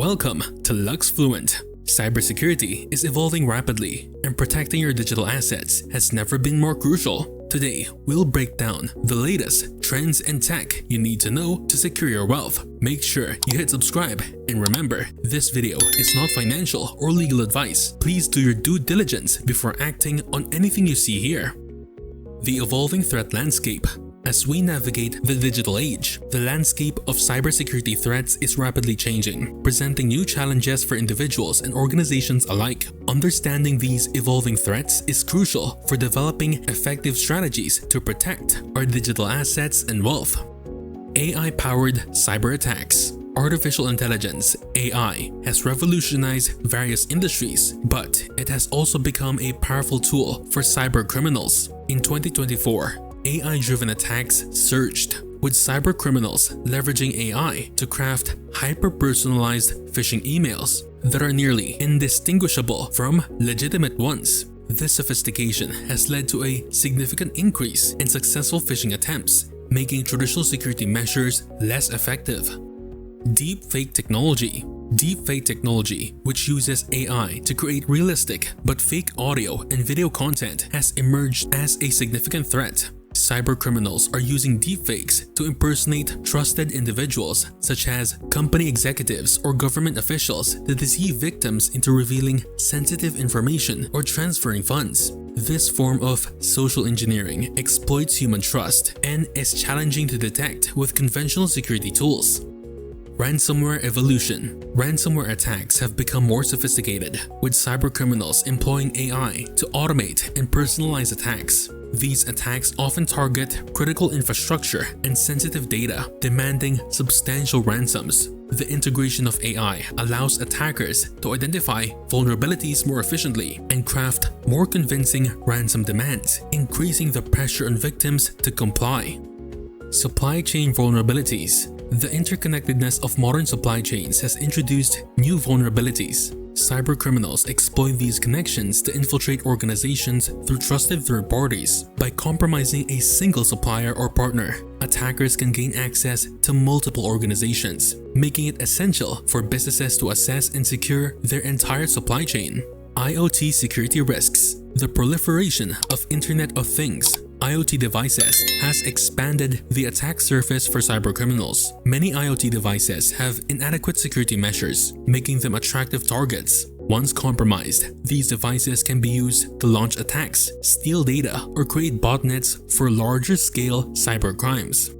Welcome to Luxefluent. Cybersecurity is evolving rapidly, and protecting your digital assets has never been more crucial. Today, we'll break down the latest trends and tech you need to know to secure your wealth. Make sure you hit subscribe, and remember, this video is not financial or legal advice. Please do your due diligence before acting on anything you see here. The evolving threat landscape. As we navigate the digital age, the landscape of cybersecurity threats is rapidly changing, presenting new challenges for individuals and organizations alike. Understanding these evolving threats is crucial for developing effective strategies to protect our digital assets and wealth. AI-powered cyber attacks. Artificial intelligence, AI, has revolutionized various industries, but it has also become a powerful tool for cyber criminals. In 2024, AI-driven attacks surged, with cyber criminals leveraging AI to craft hyper-personalized phishing emails that are nearly indistinguishable from legitimate ones. This sophistication has led to a significant increase in successful phishing attempts, making traditional security measures less effective. Deepfake technology. Deepfake technology, which uses AI to create realistic but fake audio and video content, has emerged as a significant threat. Cybercriminals are using deepfakes to impersonate trusted individuals such as company executives or government officials to deceive victims into revealing sensitive information or transferring funds. This form of social engineering exploits human trust and is challenging to detect with conventional security tools. Ransomware evolution. Ransomware attacks have become more sophisticated, with cybercriminals employing AI to automate and personalize attacks. These attacks often target critical infrastructure and sensitive data, demanding substantial ransoms. The integration of AI allows attackers to identify vulnerabilities more efficiently and craft more convincing ransom demands, increasing the pressure on victims to comply. Supply chain vulnerabilities. The interconnectedness of modern supply chains has introduced new vulnerabilities. Cybercriminals exploit these connections to infiltrate organizations through trusted third parties. By compromising a single supplier or partner, attackers can gain access to multiple organizations, making it essential for businesses to assess and secure their entire supply chain. IoT security risks. The proliferation of Internet of Things IoT devices has expanded the attack surface for cybercriminals. Many IoT devices have inadequate security measures, making them attractive targets. Once compromised, these devices can be used to launch attacks, steal data, or create botnets for larger-scale cybercrimes.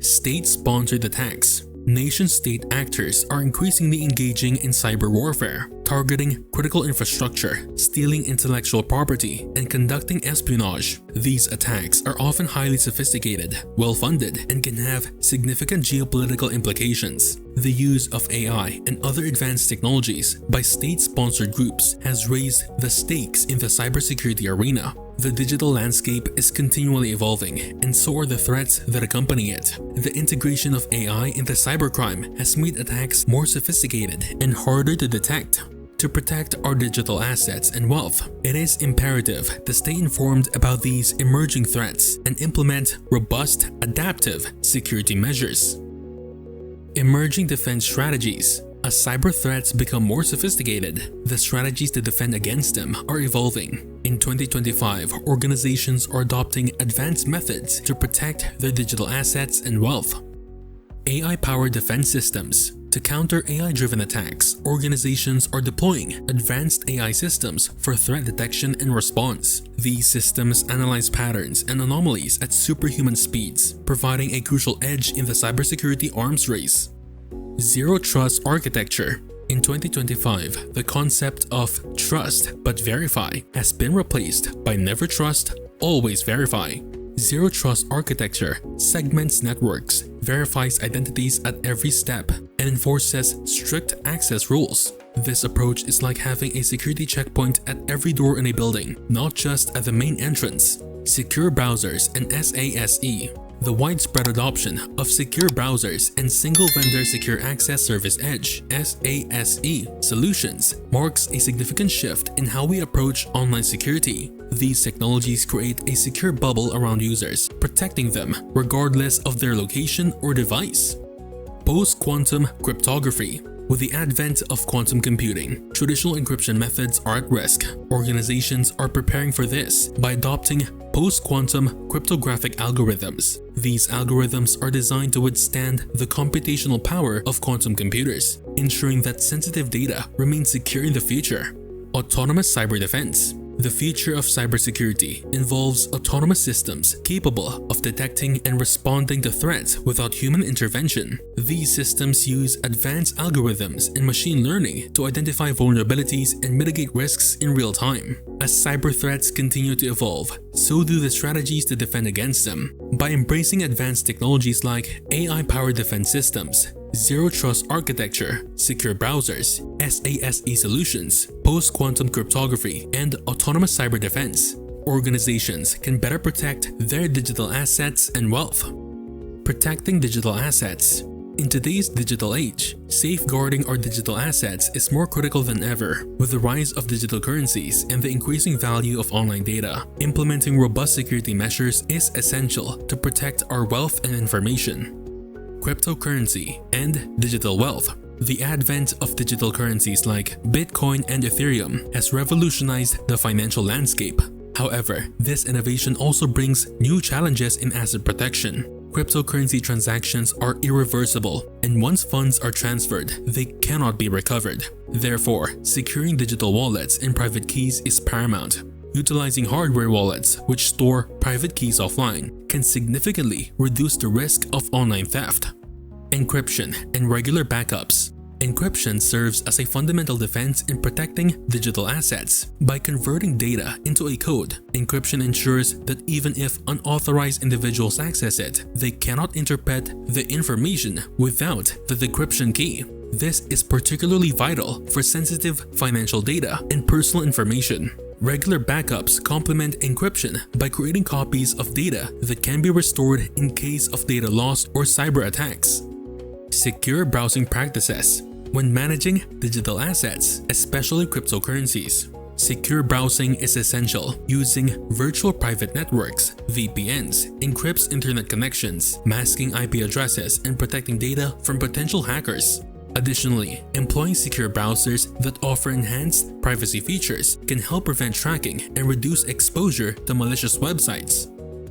State-sponsored attacks. Nation-state actors are increasingly engaging in cyber warfare, targeting critical infrastructure, stealing intellectual property, and conducting espionage. These attacks are often highly sophisticated, well-funded, and can have significant geopolitical implications. The use of AI and other advanced technologies by state-sponsored groups has raised the stakes in the cybersecurity arena. The digital landscape is continually evolving, and so are the threats that accompany it. The integration of AI into cybercrime has made attacks more sophisticated and harder to detect. To protect our digital assets and wealth, it is imperative to stay informed about these emerging threats and implement robust, adaptive security measures. Emerging defense strategies. As cyber threats become more sophisticated, the strategies to defend against them are evolving. In 2025, organizations are adopting advanced methods to protect their digital assets and wealth. AI-powered defense systems. To counter AI-driven attacks, organizations are deploying advanced AI systems for threat detection and response. These systems analyze patterns and anomalies at superhuman speeds, providing a crucial edge in the cybersecurity arms race. Zero Trust Architecture. In 2025, the concept of trust but verify has been replaced by never trust, always verify. Zero Trust Architecture segments networks, verifies identities at every step, and enforces strict access rules. This approach is like having a security checkpoint at every door in a building, not just at the main entrance. Secure browsers and SASE. The widespread adoption of secure browsers and single-vendor secure access service edge (SASE) solutions marks a significant shift in how we approach online security. These technologies create a secure bubble around users, protecting them regardless of their location or device. Post-quantum cryptography. With the advent of quantum computing, traditional encryption methods are at risk. Organizations are preparing for this by adopting post-quantum cryptographic algorithms. These algorithms are designed to withstand the computational power of quantum computers, ensuring that sensitive data remains secure in the future. Autonomous cyber defense. The future of cybersecurity involves autonomous systems capable of detecting and responding to threats without human intervention. These systems use advanced algorithms and machine learning to identify vulnerabilities and mitigate risks in real time. As cyber threats continue to evolve, so do the strategies to defend against them. By embracing advanced technologies like AI-powered defense systems, Zero Trust Architecture, secure browsers, SASE solutions, post-quantum cryptography, and autonomous cyber defense, organizations can better protect their digital assets and wealth. Protecting digital assets. In today's digital age, safeguarding our digital assets is more critical than ever. With the rise of digital currencies and the increasing value of online data, implementing robust security measures is essential to protect our wealth and information. Cryptocurrency and digital wealth. The advent of digital currencies like Bitcoin and Ethereum has revolutionized the financial landscape. However, this innovation also brings new challenges in asset protection. Cryptocurrency transactions are irreversible, and once funds are transferred, they cannot be recovered. Therefore, securing digital wallets and private keys is paramount. Utilizing hardware wallets, which store private keys offline, can significantly reduce the risk of online theft. Encryption and regular backups. Encryption serves as a fundamental defense in protecting digital assets. By converting data into a code, encryption ensures that even if unauthorized individuals access it, they cannot interpret the information without the decryption key. This is particularly vital for sensitive financial data and personal information. Regular backups complement encryption by creating copies of data that can be restored in case of data loss or cyber attacks. Secure browsing practices. When managing digital assets, especially cryptocurrencies, secure browsing is essential. Using virtual private networks, VPNs, encrypts internet connections, masking IP addresses, and protecting data from potential hackers. Additionally, employing secure browsers that offer enhanced privacy features can help prevent tracking and reduce exposure to malicious websites.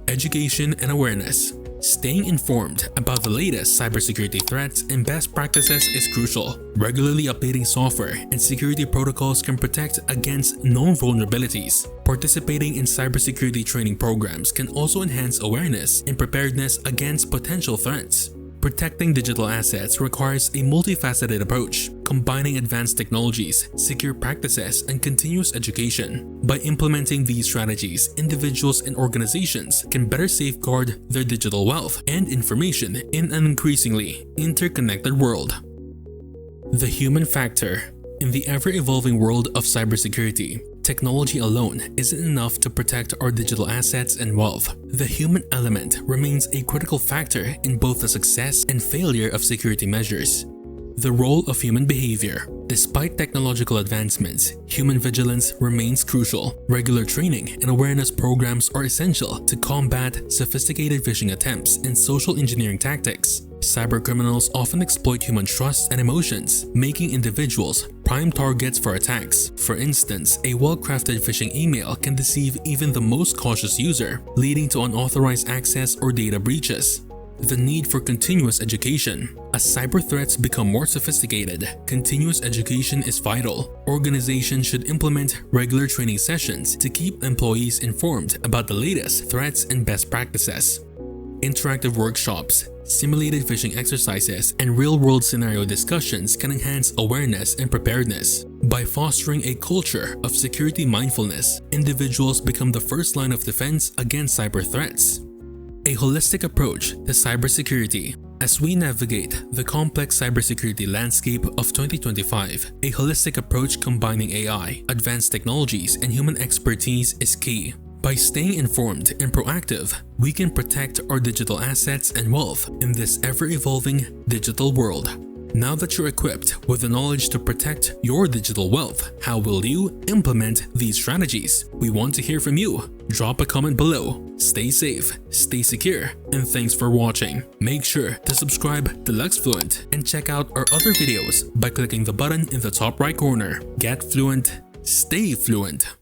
Education and awareness. Staying informed about the latest cybersecurity threats and best practices is crucial. Regularly updating software and security protocols can protect against known vulnerabilities. Participating in cybersecurity training programs can also enhance awareness and preparedness against potential threats. Protecting digital assets requires a multifaceted approach, combining advanced technologies, secure practices, and continuous education. By implementing these strategies, individuals and organizations can better safeguard their digital wealth and information in an increasingly interconnected world. The human factor. In the ever-evolving world of cybersecurity, technology alone isn't enough to protect our digital assets and wealth. The human element remains a critical factor in both the success and failure of security measures. The role of human behavior. Despite technological advancements, human vigilance remains crucial. Regular training and awareness programs are essential to combat sophisticated phishing attempts and social engineering tactics. Cybercriminals often exploit human trust and emotions, making individuals prime targets for attacks. For instance, a well-crafted phishing email can deceive even the most cautious user, leading to unauthorized access or data breaches. The need for continuous education. As cyber threats become more sophisticated, continuous education is vital. Organizations should implement regular training sessions to keep employees informed about the latest threats and best practices. Interactive workshops, simulated phishing exercises, and real-world scenario discussions can enhance awareness and preparedness. By fostering a culture of security mindfulness, individuals become the first line of defense against cyber threats. A holistic approach to cybersecurity. As we navigate the complex cybersecurity landscape of 2025, a holistic approach combining AI, advanced technologies, and human expertise is key. By staying informed and proactive, we can protect our digital assets and wealth in this ever-evolving digital world. Now that you're equipped with the knowledge to protect your digital wealth, how will you implement these strategies? We want to hear from you. Drop a comment below. Stay safe, stay secure, and thanks for watching. Make sure to subscribe to Luxefluent and check out our other videos by clicking the button in the top right corner. Get fluent, stay fluent.